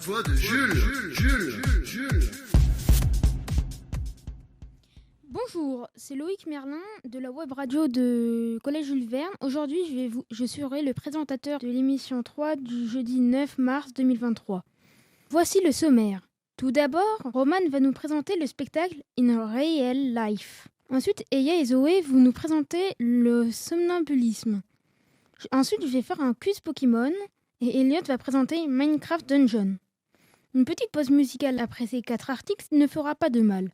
voix de Jules. Bonjour, c'est Loïc Merlin de la web radio de Collège Jules Verne. Aujourd'hui, je serai le présentateur de l'émission 3 du jeudi 9 mars 2023. Voici le sommaire. Tout d'abord, Roman va nous présenter le spectacle In Real Life. Ensuite, Eya et Zoé vont nous présenter le somnambulisme. Ensuite, je vais faire un quiz Pokémon et Elliot va présenter Minecraft Dungeon. Une petite pause musicale après ces 4 articles ne fera pas de mal.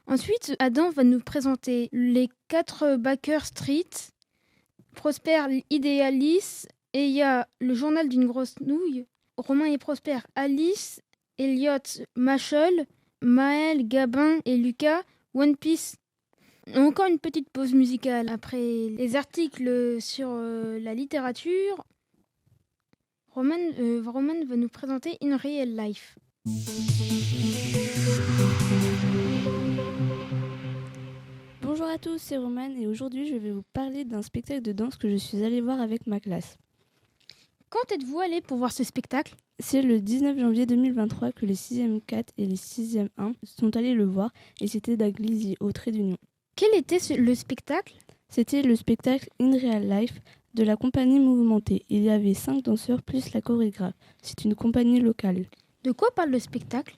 Ensuite, Adam va nous présenter les 4 Baker Street, Prosper Idéalis, Eya le journal d'une grosse nouille, Romain et Prosper Alice, Elliot Machel, Maël, Gabin et Lucas One Piece. Encore une petite pause musicale après les articles sur la littérature. Roman va nous présenter In Real Life. Bonjour à tous, c'est Roman et aujourd'hui je vais vous parler d'un spectacle de danse que je suis allée voir avec ma classe. Quand êtes-vous allé pour voir ce spectacle ? C'est le 19 janvier 2023 que les 6e 4 et les 6e 1 sont allés le voir et c'était à Glizy, au Trait d'Union. Quel était le spectacle ? C'était le spectacle In Real Life de la compagnie Mouvementée. Il y avait 5 danseurs plus la chorégraphe. C'est une compagnie locale. De quoi parle le spectacle ?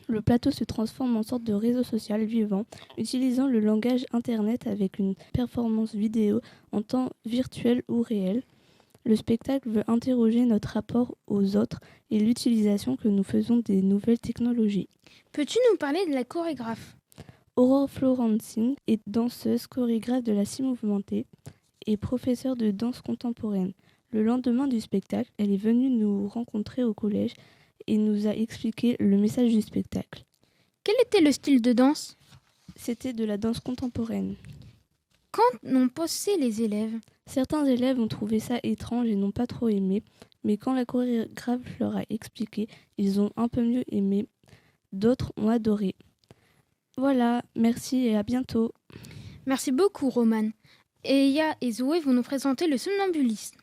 Le plateau se transforme en sorte de réseau social vivant, utilisant le langage Internet avec une performance vidéo en temps virtuel ou réel. Le spectacle veut interroger notre rapport aux autres et l'utilisation que nous faisons des nouvelles technologies. Peux-tu nous parler de la chorégraphe ? Aurore Florencing est danseuse, chorégraphe de la Scie Mouvementée et professeure de danse contemporaine. Le lendemain du spectacle, elle est venue nous rencontrer au collège et nous a expliqué le message du spectacle. Quel était le style de danse ? C'était de la danse contemporaine. Quand n'ont posé les élèves ? Certains élèves ont trouvé ça étrange et n'ont pas trop aimé, mais quand la chorégraphe leur a expliqué, ils ont un peu mieux aimé. D'autres ont adoré. Voilà, merci et à bientôt. Merci beaucoup, Roman. Eya et Zoé vont nous présenter le somnambulisme.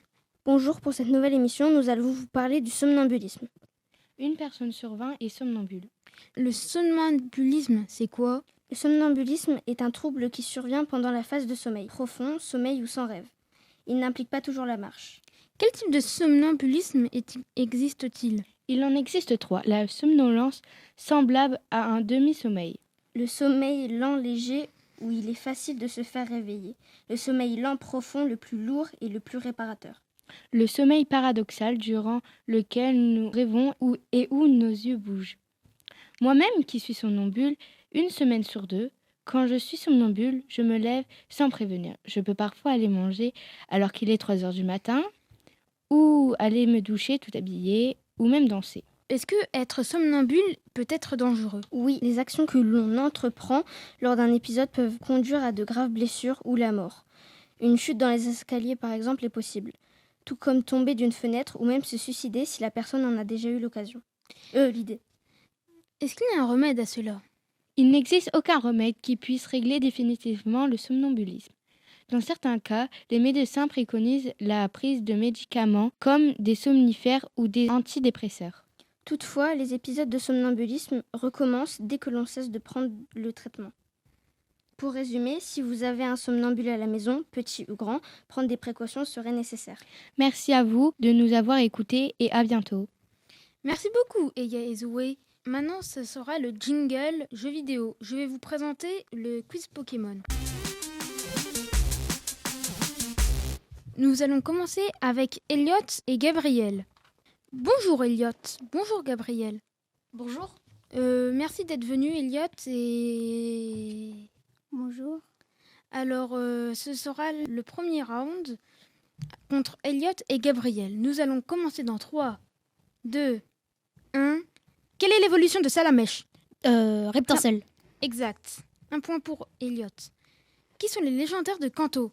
Bonjour, pour cette nouvelle émission, nous allons vous parler du somnambulisme. Une personne sur 20 est somnambule. Le somnambulisme, c'est quoi ? Le somnambulisme est un trouble qui survient pendant la phase de sommeil, profond, sommeil ou sans rêve. Il n'implique pas toujours la marche. Quel type de somnambulisme existe-t-il ? Il en existe 3. La somnolence semblable à un demi-sommeil. Le sommeil lent léger où il est facile de se faire réveiller. Le sommeil lent profond le plus lourd et le plus réparateur. Le sommeil paradoxal durant lequel nous rêvons et où nos yeux bougent. Moi-même qui suis somnambule, 1 semaine sur 2, quand je suis somnambule, je me lève sans prévenir. Je peux parfois aller manger alors qu'il est 3 heures du matin, ou aller me doucher tout habillée, ou même danser. Est-ce que être somnambule peut être dangereux ? Oui, les actions que l'on entreprend lors d'un épisode peuvent conduire à de graves blessures ou la mort. Une chute dans les escaliers, par exemple, est possible. Tout comme tomber d'une fenêtre ou même se suicider si la personne en a déjà eu l'idée. Est-ce qu'il y a un remède à cela ? Il n'existe aucun remède qui puisse régler définitivement le somnambulisme. Dans certains cas, les médecins préconisent la prise de médicaments comme des somnifères ou des antidépresseurs. Toutefois, les épisodes de somnambulisme recommencent dès que l'on cesse de prendre le traitement. Pour résumer, si vous avez un somnambule à la maison, petit ou grand, prendre des précautions serait nécessaire. Merci à vous de nous avoir écoutés et à bientôt. Merci beaucoup, Eya et Zoé. Maintenant, ce sera le jingle jeu vidéo. Je vais vous présenter le quiz Pokémon. Nous allons commencer avec Elliot et Gabriel. Bonjour Elliot, bonjour Gabriel. Bonjour. Merci d'être venu Elliot et... Bonjour. Alors, ce sera le premier round contre Elliot et Gabriel. Nous allons commencer dans 3, 2, 1... Quelle est l'évolution de Salamèche ? Reptincelle. Exact. 1 point pour Elliot. Qui sont les légendaires de Kanto ?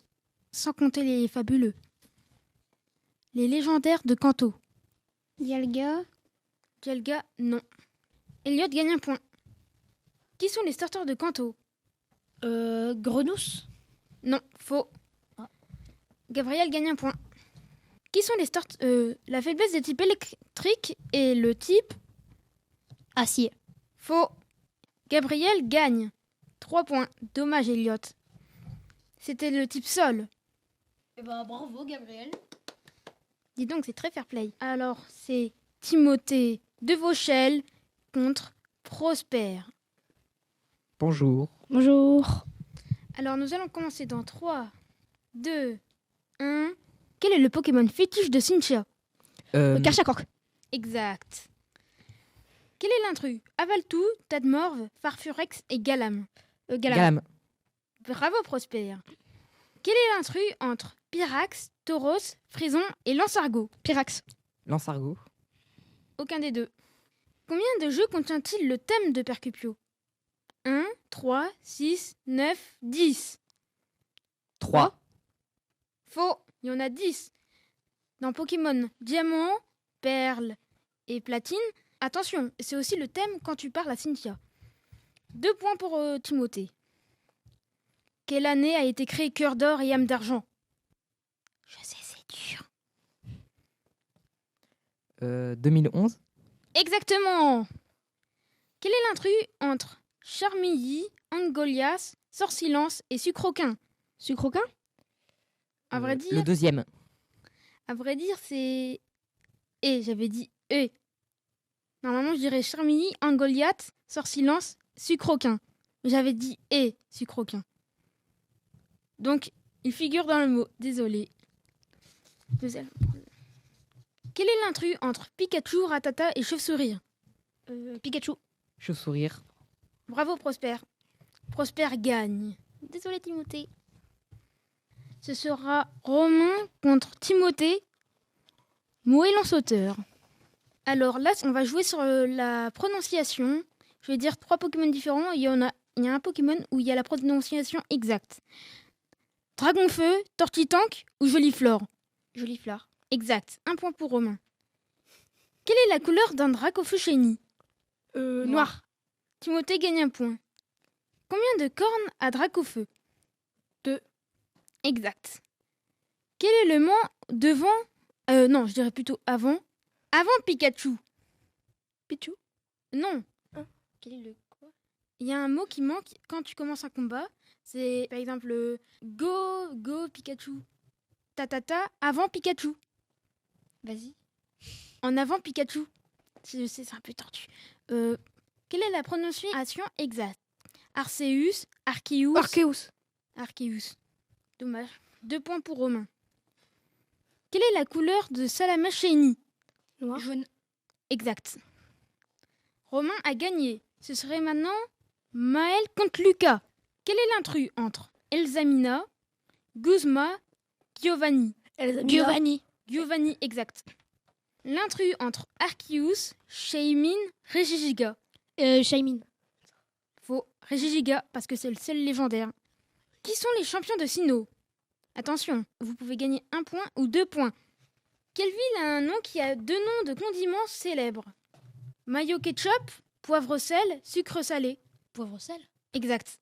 Sans compter les fabuleux. Les légendaires de Kanto. Dialga. Dialga, non. Elliot gagne 1 point. Qui sont les starters de Kanto ? Grenousse. Non, faux. Ah. Gabriel gagne 1 point. Qui sont les starters La faiblesse des types électriques et le type Acier. Faux. Gabriel gagne. 3 points. Dommage, Elliot. C'était le type sol. Bravo, Gabriel. Dis donc, c'est très fair-play. Alors, c'est Timothée de Vauchelles contre Prosper. Bonjour. Bonjour. Alors, nous allons commencer dans 3, 2, 1. Quel est le Pokémon fétiche de Cynthia? Karchakork. Exact. Quel est l'intrus? Avaltou, Tadmorve, Farfurex et Galam. Galam. Bravo, Prosper. Quel est l'intrus entre Pyrax, Tauros, Frison et Lansargot? Pyrax. Lansargot. Aucun des deux. Combien de jeux contient-il le thème de Percupio? 1, 3, 6, 9, 10. 3. Faux, il y en a 10. Dans Pokémon Diamant, Perle et Platine, attention, c'est aussi le thème quand tu parles à Cynthia. 2 points pour Timothée. Quelle année a été créé Cœur d'Or et Âme d'Argent? Je sais, c'est dur. 2011. Exactement. Quel est l'intrus entre Charmilly, Angolias, Sorsilence et Sucroquin? Sucroquin? À vrai Le dire, deuxième. c'est... j'avais dit E. Normalement, je dirais Charmilly, Angoliath, Sorsilence, Sucroquin. J'avais dit Sucroquin. Donc, il figure dans le mot. Désolé. Quel est l'intrus entre Pikachu, Ratata et Chauve-souris? Pikachu. Chauve-sourire. Bravo, Prosper. Prosper gagne. Désolé, Timothée. Ce sera Romain contre Timothée. Moellon sauteur. Alors là, on va jouer sur la prononciation. Je vais dire 3 Pokémon différents. Il y a un Pokémon où il y a la prononciation exacte. Dragonfeu, Tortitank ou Joliflore? Joliflore. Exact. 1 point pour Romain. Quelle est la couleur d'un Dracofeu shiny? Noir. Timothée gagne 1 point. Combien de cornes a Dracofeu? 2. Exact. Quel est le mot devant... non, je dirais plutôt avant. Avant Pikachu. Pichu. Non. Quel est le quoi? Il y a un mot qui manque quand tu commences un combat. C'est par exemple go Pikachu. Ta avant Pikachu. Vas-y. En avant Pikachu. Je sais, c'est un peu tordu. Quelle est la prononciation exacte? Arceus, Arceus. Arceus. Dommage. 2 points pour Romain. Quelle est la couleur de Salamèche shiny? Noir. Jaune. Exact. Romain a gagné. Ce serait maintenant Maël contre Lucas. Quel est l'intrus entre Elsamina, Guzma, Giovanni? Giovanni, exact. L'intrus entre Arceus, Shaymin, Regigiga. Shaymin. Faux. Regigiga, parce que c'est le seul légendaire. Qui sont les champions de Sinnoh? Attention, vous pouvez gagner 1 point ou 2 points. Quelle ville a un nom qui a 2 noms de condiments célèbres? Mayo ketchup, poivre sel, sucre salé. Poivre sel. Exact.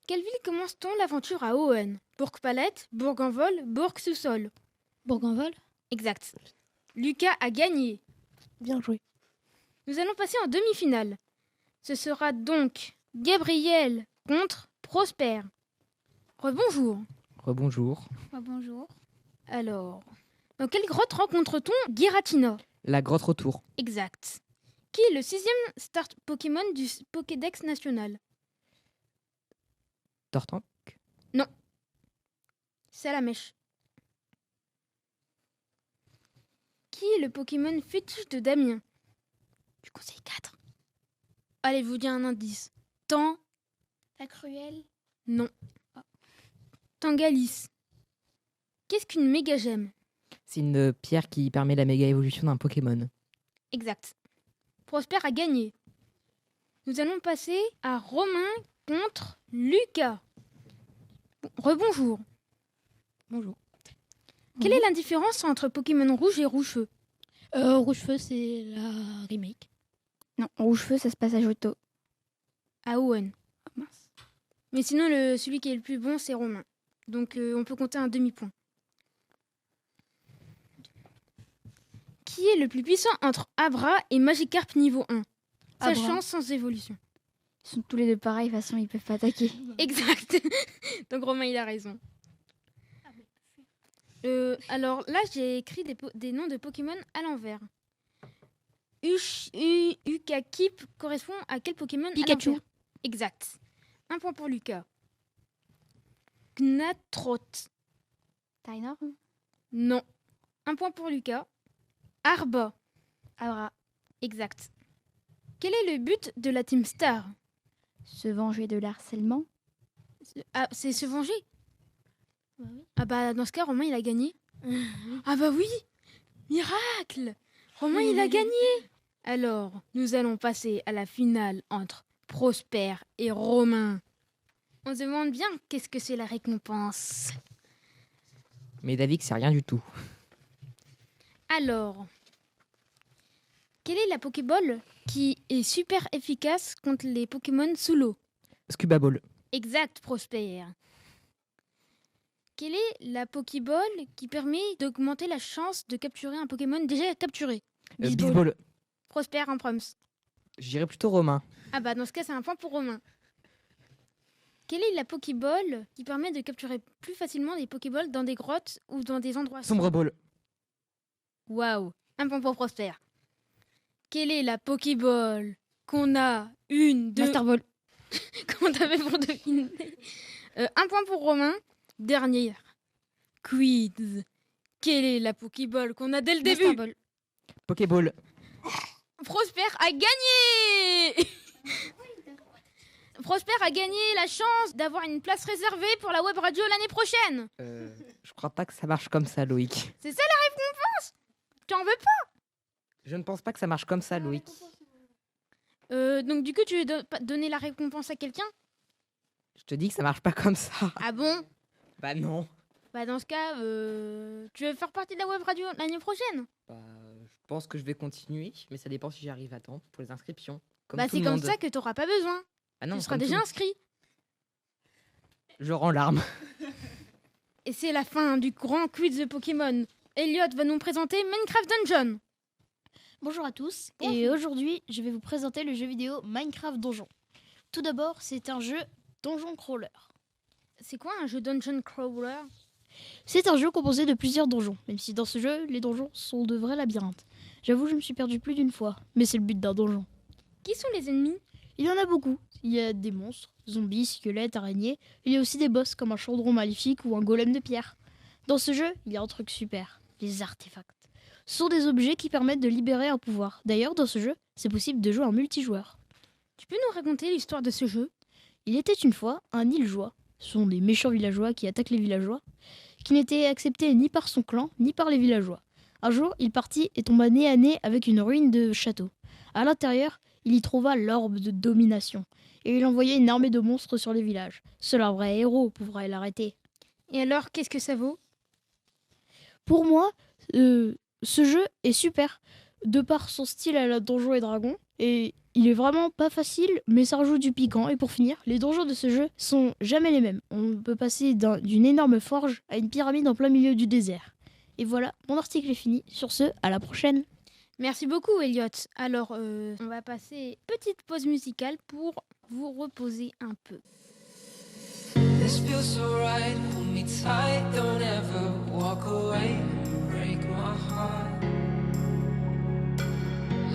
Quelle ville commence-t-on l'aventure à Hoenn? Bourg-Palette, Bourg-en-Vol, Bourg-sous-sol. Bourg-en-Vol. Exact. Lucas a gagné. Bien joué. Nous allons passer en demi-finale. Ce sera donc Gabriel contre Prosper. Rebonjour. Rebonjour. Bonjour. Alors, dans quelle grotte rencontre-t-on Giratina? La grotte retour. Exact. Qui est le 6e start Pokémon du Pokédex national? Tortank. Salamèche. Qui est le Pokémon fétiche de Damien? Je conseille 4. Allez, je vous dis un indice. La cruelle. Non. Tangalis. Qu'est-ce qu'une méga gemme? C'est une pierre qui permet la méga évolution d'un Pokémon. Exact. Prosper a gagné. Nous allons passer à Romain contre Lucas. Rebonjour. Bonjour. Quelle est la différence entre Pokémon rouge et rouge-feu? Rouge-feu, c'est la remake. Non, Rouge-Feu, ça se passe à Johto. À Hoenn. Mince. Mais sinon, celui qui est le plus bon, c'est Romain. Donc, on peut compter un demi-point. Qui est le plus puissant entre Abra et Magikarp niveau 1? Sachant sans évolution. Ils sont tous les deux pareils, de toute façon, ils peuvent pas attaquer. Exact. Donc Romain, il a raison. Alors là, j'ai écrit des noms de Pokémon à l'envers. Ukakip correspond à quel Pokémon Pikachu. à l'envers? Exact. Un point pour Lucas. Gnatrot. T'as énorme. Non. Un point pour Lucas. Arba. Abra. Exact. Quel est le but de la Team Star? Se venger de l'harcèlement. Ah, c'est se venger? Bah oui. Ah bah dans ce cas, Romain, il a gagné. Ah bah oui! Miracle! Romain, il a gagné! Alors, nous allons passer à la finale entre Prosper et Romain. On se demande bien qu'est-ce que c'est la récompense. Mais David, c'est rien du tout. Alors, quelle est la Pokéball qui est super efficace contre les Pokémon sous l'eau? Scuba Ball. Exact, Prosper. Quelle est la Pokéball qui permet d'augmenter la chance de capturer un Pokémon déjà capturé? Bisball. Prosper, un proms. J'irais plutôt Romain. Ah bah dans ce cas, c'est un point pour Romain. Quelle est la Pokéball qui permet de capturer plus facilement des Pokéballs dans des grottes ou dans des endroits Sombre Ball. Waouh, un point pour Prosper. Quelle est la Pokéball qu'on a une, deux... Master Ball. Comment t'avais pour deviner? Un point pour Romain. Dernière. Quiz. Quelle est la Pokéball qu'on a dès le Master début? Ball. Pokéball. Prosper a gagné. Prosper a gagné la chance d'avoir une place réservée pour la web radio l'année prochaine. Je crois pas que ça marche comme ça, Loïc. C'est ça la récompense? Tu en veux pas? Je ne pense pas que ça marche comme ça, Loïc. Donc du coup, tu veux donner la récompense à quelqu'un? Je te dis que ça marche pas comme ça. Ah bon? Bah non. Bah dans ce cas, tu veux faire partie de la web radio l'année prochaine? Bah, je pense que je vais continuer, mais ça dépend si j'arrive à temps pour les inscriptions. Comme Bah tout c'est le comme monde. ça que t'auras pas besoin. Ah non, Tu seras comme déjà tout- inscrit. Je rends l'arme. Et c'est la fin du grand quiz de Pokémon. Elliot va nous présenter Minecraft Dungeon. Bonjour à tous. Bonjour. Et aujourd'hui, je vais vous présenter le jeu vidéo Minecraft Donjon. Tout d'abord, c'est un jeu donjon crawler. C'est quoi un jeu Dungeon Crawler? C'est un jeu composé de plusieurs donjons, même si dans ce jeu, les donjons sont de vrais labyrinthes. J'avoue, je me suis perdu plus d'une fois, mais c'est le but d'un donjon. Qui sont les ennemis? Il y en a beaucoup. Il y a des monstres, zombies, squelettes, araignées. Il y a aussi des boss comme un chaudron maléfique ou un golem de pierre. Dans ce jeu, il y a un truc super, les artefacts. Ce sont des objets qui permettent de libérer un pouvoir. D'ailleurs, dans ce jeu, c'est possible de jouer en multijoueur. Tu peux nous raconter l'histoire de ce jeu? Il était une fois un Ilgeois. Ce sont des méchants villageois qui attaquent les villageois, qui n'étaient acceptés ni par son clan, ni par les villageois. Un jour, il partit et tomba nez à nez avec une ruine de château. À l'intérieur, il y trouva l'orbe de domination, et il envoyait une armée de monstres sur les villages. Seul un vrai héros pourra l'arrêter. Et alors, qu'est-ce que ça vaut? Pour moi, ce jeu est super, de par son style à la Donjons et Dragons, et il est vraiment pas facile, mais ça rajoute du piquant. Et pour finir, les donjons de ce jeu sont jamais les mêmes. On peut passer d'une énorme forge à une pyramide en plein milieu du désert. Et voilà, mon article est fini. Sur ce, à la prochaine. Merci beaucoup, Elliot. Alors, on va passer petite pause musicale pour vous reposer un peu. This feels so right, hold me tight, don't ever walk away, break my heart.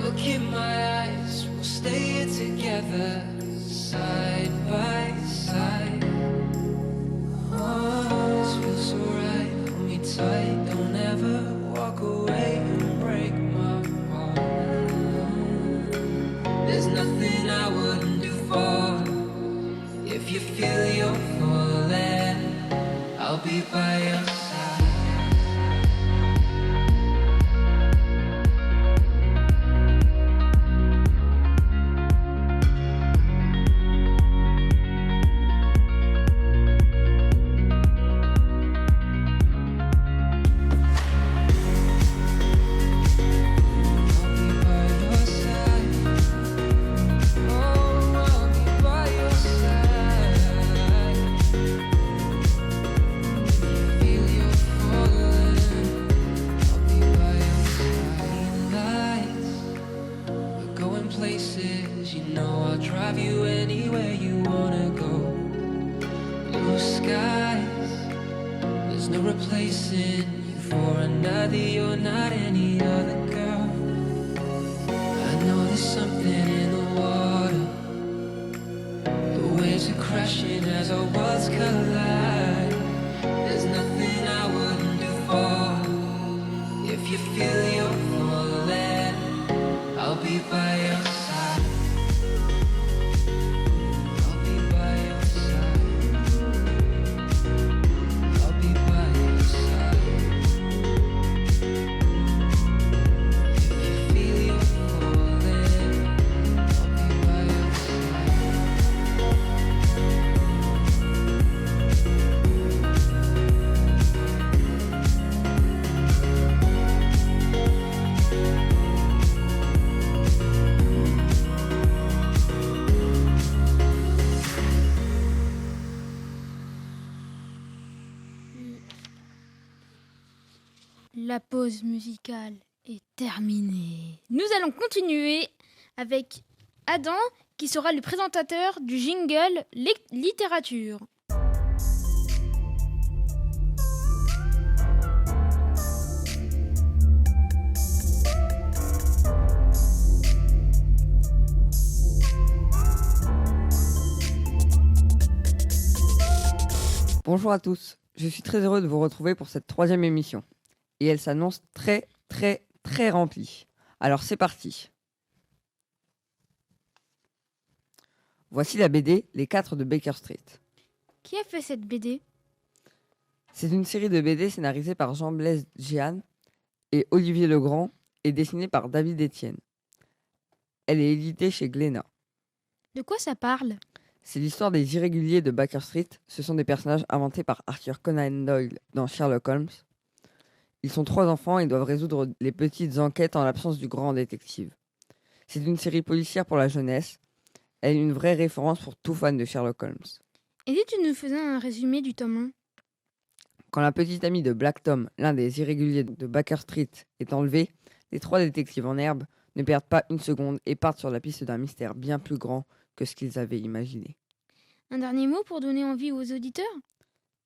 Look in my eyes, we'll stay here together, side by side. Oh, this feels so right, hold me tight, don't ever walk away and break my heart. There's nothing I wouldn't do for. If you feel you're falling, I'll be by your side. places. You know I'll drive you anywhere you wanna go. Blue skies, there's no replacing you for another. You're not any other girl. I know there's something in the water. The waves are crashing as our worlds collide. There's nothing I wouldn't do for. If you feel you're falling, I'll be by your side. I'll be by your side. I'll be by your side. If you feel you're falling, I'll be by your side. La pause musicale est terminée. Nous allons continuer avec Adam qui sera le présentateur du jingle littérature. Bonjour à tous, je suis très heureux de vous retrouver pour cette 3e émission. Et elle s'annonce très remplie. Alors c'est parti. Voici la BD Les 4 de Baker Street. Qui a fait cette BD? C'est une série de BD scénarisée par Jean-Blaise Jehan et Olivier Legrand et dessinée par David Etienne. Elle est éditée chez Glénat. De quoi ça parle? C'est l'histoire des irréguliers de Baker Street. Ce sont des personnages inventés par Arthur Conan Doyle dans Sherlock Holmes. Ils sont 3 enfants et doivent résoudre les petites enquêtes en l'absence du grand détective. C'est une série policière pour la jeunesse. Elle est une vraie référence pour tout fan de Sherlock Holmes. Et si tu nous faisais un résumé du tome 1? Quand la petite amie de Black Tom, l'un des irréguliers de Baker Street, est enlevée, les 3 détectives en herbe ne perdent pas une seconde et partent sur la piste d'un mystère bien plus grand que ce qu'ils avaient imaginé. Un dernier mot pour donner envie aux auditeurs?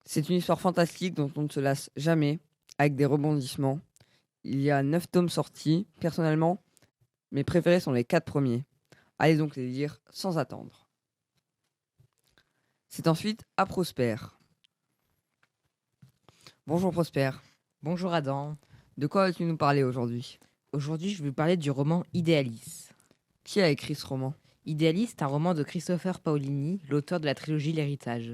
C'est une histoire fantastique dont on ne se lasse jamais, avec des rebondissements. Il y a 9 tomes sortis. Personnellement, mes préférés sont les 4 premiers. Allez donc les lire sans attendre. C'est ensuite à Prosper. Bonjour Prosper. Bonjour Adam. De quoi vas-tu nous parler aujourd'hui? Aujourd'hui, je vais vous parler du roman Idéalis. Qui a écrit ce roman? Idéalis, c'est un roman de Christopher Paolini, l'auteur de la trilogie L'Héritage.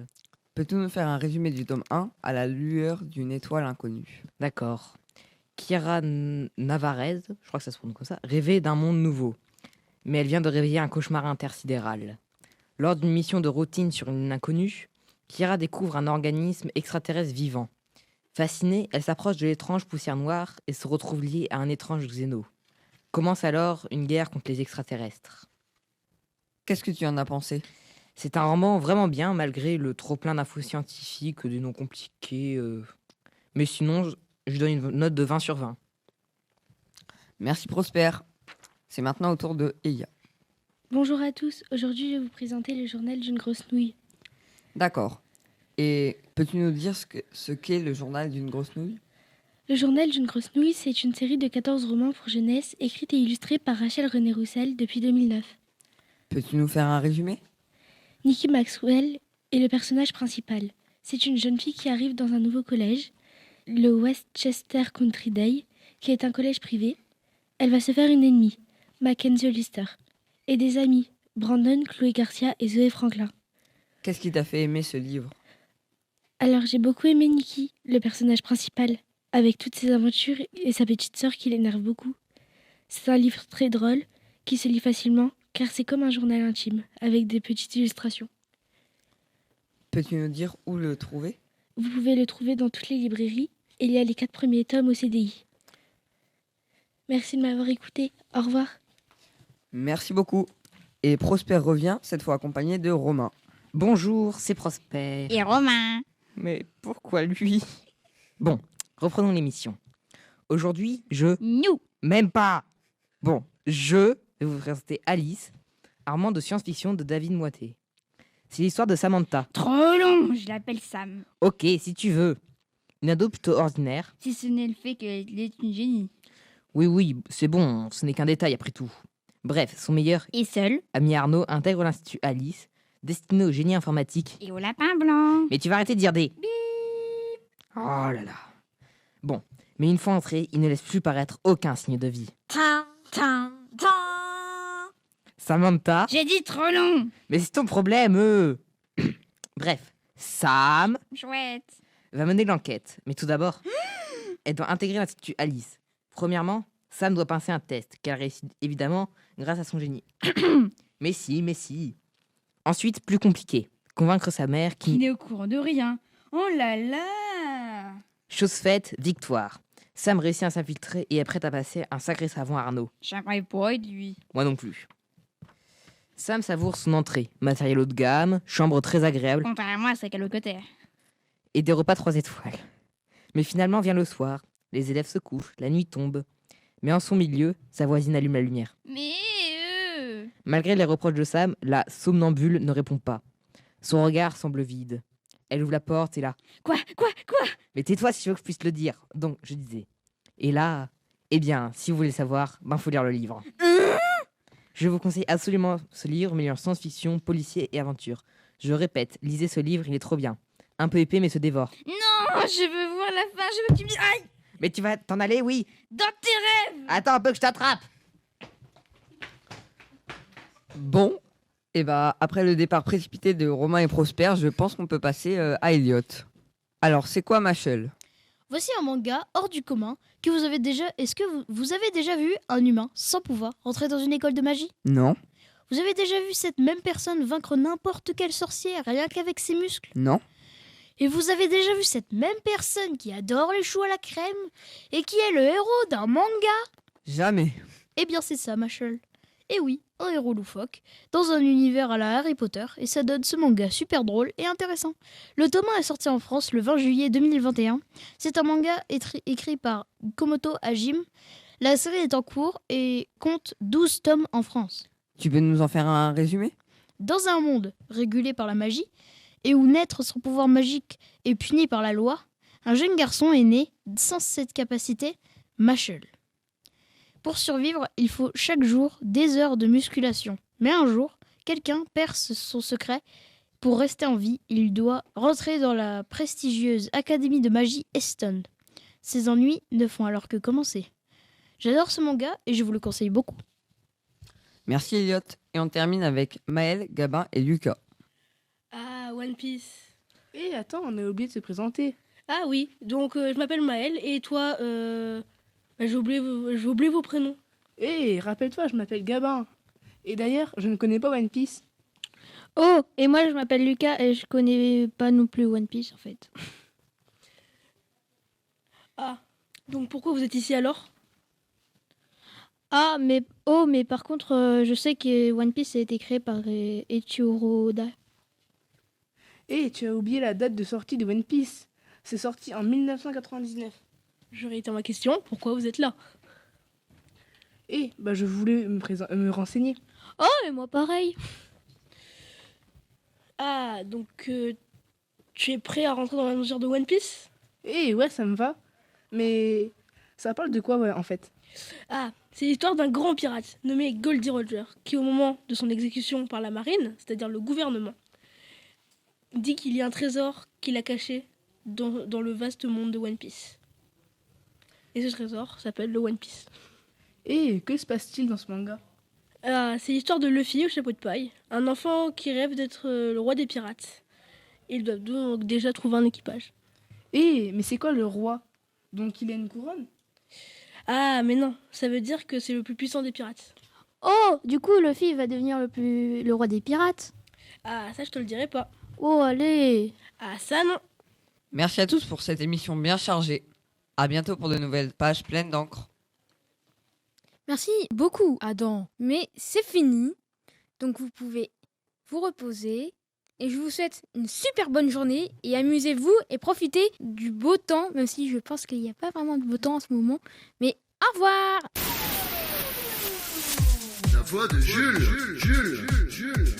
Peux-tu nous faire un résumé du tome 1 à la lueur d'une étoile inconnue? D'accord. Chiara Navarez, je crois que ça se prononce comme ça, rêvait d'un monde nouveau. Mais elle vient de réveiller un cauchemar intersidéral. Lors d'une mission de routine sur une inconnue, Chiara découvre un organisme extraterrestre vivant. Fascinée, elle s'approche de l'étrange poussière noire et se retrouve liée à un étrange xéno. Commence alors une guerre contre les extraterrestres. Qu'est-ce que tu en as pensé? C'est un roman vraiment bien, malgré le trop-plein d'infos scientifiques, des noms compliqués. Mais sinon, je donne une note de 20 sur 20. Merci Prosper. C'est maintenant au tour de Eya. Bonjour à tous, aujourd'hui je vais vous présenter le journal d'une grosse nouille. D'accord. Et peux-tu nous dire ce qu'est le journal d'une grosse nouille? Le journal d'une grosse nouille, c'est une série de 14 romans pour jeunesse, écrite et illustrée par Rachel René-Roussel depuis 2009. Peux-tu nous faire un résumé? Nikki Maxwell est le personnage principal. C'est une jeune fille qui arrive dans un nouveau collège, le Westchester Country Day, qui est un collège privé. Elle va se faire une ennemie, Mackenzie Hollister, et des amis, Brandon, Chloé Garcia et Zoé Franklin. Qu'est-ce qui t'a fait aimer ce livre? Alors j'ai beaucoup aimé Nikki, le personnage principal, avec toutes ses aventures et sa petite sœur qui l'énerve beaucoup. C'est un livre très drôle, qui se lit facilement, car c'est comme un journal intime, avec des petites illustrations. Peux-tu nous dire où le trouver? Vous pouvez le trouver dans toutes les librairies, et il y a les 4 premiers tomes au CDI. Merci de m'avoir écouté, au revoir. Merci beaucoup. Et Prosper revient, cette fois accompagné de Romain. Bonjour, c'est Prosper. Et Romain. Mais pourquoi lui? Bon, reprenons l'émission. Aujourd'hui, Nous. Même pas. Bon, je je vais vous présenter Alice, un roman de science-fiction de David Moité. C'est l'histoire de Samantha. Trop long, je l'appelle Sam. Ok, si tu veux. Une ado plutôt ordinaire. Si ce n'est le fait qu'elle est une génie. Oui, c'est bon, ce n'est qu'un détail après tout. Bref, son meilleur Et seule. ami Arnaud intègre l'Institut Alice, destiné au génie informatique. Et au lapin blanc. Mais tu vas arrêter de dire des... Oh là là. Bon, mais une fois entré, il ne laisse plus paraître aucun signe de vie. Tin, tin, tin. Samantha... J'ai dit trop long. Mais c'est ton problème. Bref, Sam Chouette. va mener l'enquête. Mais tout d'abord, elle doit intégrer l'Institut Alice. Premièrement, Sam doit passer un test, qu'elle réussit évidemment grâce à son génie. mais si. Ensuite, plus compliqué, convaincre sa mère Qui qui... n'est au courant de rien. Oh là là. Chose faite, victoire. Sam réussit à s'infiltrer et est prête à passer un sacré savon à Arnaud. J'aimerais pas être lui. Moi non plus. Sam savoure son entrée. Matériel haut de gamme, chambre très agréable Contrairement à sa calocataire. et des repas 3 étoiles. Mais finalement vient le soir. Les élèves se couchent, la nuit tombe. Mais en son milieu, sa voisine allume la lumière. Mais Malgré les reproches de Sam, la somnambule ne répond pas. Son regard semble vide. Elle ouvre la porte et là... Quoi Mais tais-toi si tu veux que je puisse le dire. Donc, je disais. Et là, eh bien, si vous voulez savoir, faut lire le livre. Je vous conseille absolument ce livre, mêlant science-fiction, policier et aventure. Je répète, lisez ce livre, il est trop bien. Un peu épais, mais se dévore. Non, je veux voir la fin, je veux que tu me dises... Aïe. Mais tu vas t'en aller, oui. Dans tes rêves. Attends un peu que je t'attrape. Bon, et après le départ précipité de Romain et Prosper, je pense qu'on peut passer à Elliot. Alors, c'est quoi Machel? Voici un manga hors du commun que vous avez déjà. Est-ce que vous avez déjà vu un humain sans pouvoir entrer dans une école de magie? Non, Vous avez déjà vu cette même personne vaincre n'importe quelle sorcière rien qu'avec ses muscles? non, Et vous avez déjà vu cette même personne qui adore les choux à la crème et qui est le héros d'un manga? jamais. Eh bien c'est ça, Machel. Et oui, un héros loufoque, dans un univers à la Harry Potter, et ça donne ce manga super drôle et intéressant. Le tome 1 est sorti en France le 20 juillet 2021. C'est un manga écrit par Komoto Hajime. La série est en cours et compte 12 tomes en France. Tu peux nous en faire un résumé? Dans un monde régulé par la magie, et où naître sans pouvoir magique est puni par la loi, un jeune garçon est né sans cette capacité, Machel. Pour survivre, il faut chaque jour des heures de musculation. Mais un jour, quelqu'un perce son secret. Pour rester en vie, il doit rentrer dans la prestigieuse Académie de magie Eston. Ses ennuis ne font alors que commencer. J'adore ce manga et je vous le conseille beaucoup. Merci Elliot. Et on termine avec Maël, Gabin et Lucas. Ah, One Piece. Et attends, on a oublié de se présenter. Ah oui, donc je m'appelle Maël et toi, j'ai oublié vos prénoms. Et rappelle-toi, je m'appelle Gabin. Et d'ailleurs, je ne connais pas One Piece. Oh, et moi je m'appelle Lucas et je connais pas non plus One Piece en fait. Ah, donc pourquoi vous êtes ici alors? Ah, mais par contre, je sais que One Piece a été créé par Eiichiro Oda. Et tu as oublié la date de sortie de One Piece. C'est sorti en 1999. Je réitère ma question, pourquoi vous êtes là? Et je voulais me renseigner. Oh, et moi pareil. Ah, donc tu es prêt à rentrer dans l'aventure de One Piece? Et ouais, ça me va. Mais ça parle de quoi, ouais, en fait? Ah, c'est l'histoire d'un grand pirate nommé Goldie Roger, qui au moment de son exécution par la marine, c'est-à-dire le gouvernement, dit qu'il y a un trésor qu'il a caché dans le vaste monde de One Piece. Et ce trésor s'appelle le One Piece. Et que se passe-t-il dans ce manga? Ah, c'est l'histoire de Luffy au chapeau de paille, un enfant qui rêve d'être le roi des pirates. Il doit donc déjà trouver un équipage. Mais c'est quoi le roi? Donc il a une couronne? Ah, mais non, ça veut dire que c'est le plus puissant des pirates. Oh, du coup, Luffy va devenir le roi des pirates. Ah, ça je te le dirai pas. Oh, allez. Ah, ça non. Merci à tous pour cette émission bien chargée. À bientôt pour de nouvelles pages pleines d'encre. Merci beaucoup, Adam. Mais c'est fini. Donc vous pouvez vous reposer. Et je vous souhaite une super bonne journée. Et amusez-vous et profitez du beau temps. Même si je pense qu'il n'y a pas vraiment de beau temps en ce moment. Mais au revoir! voix de Jules.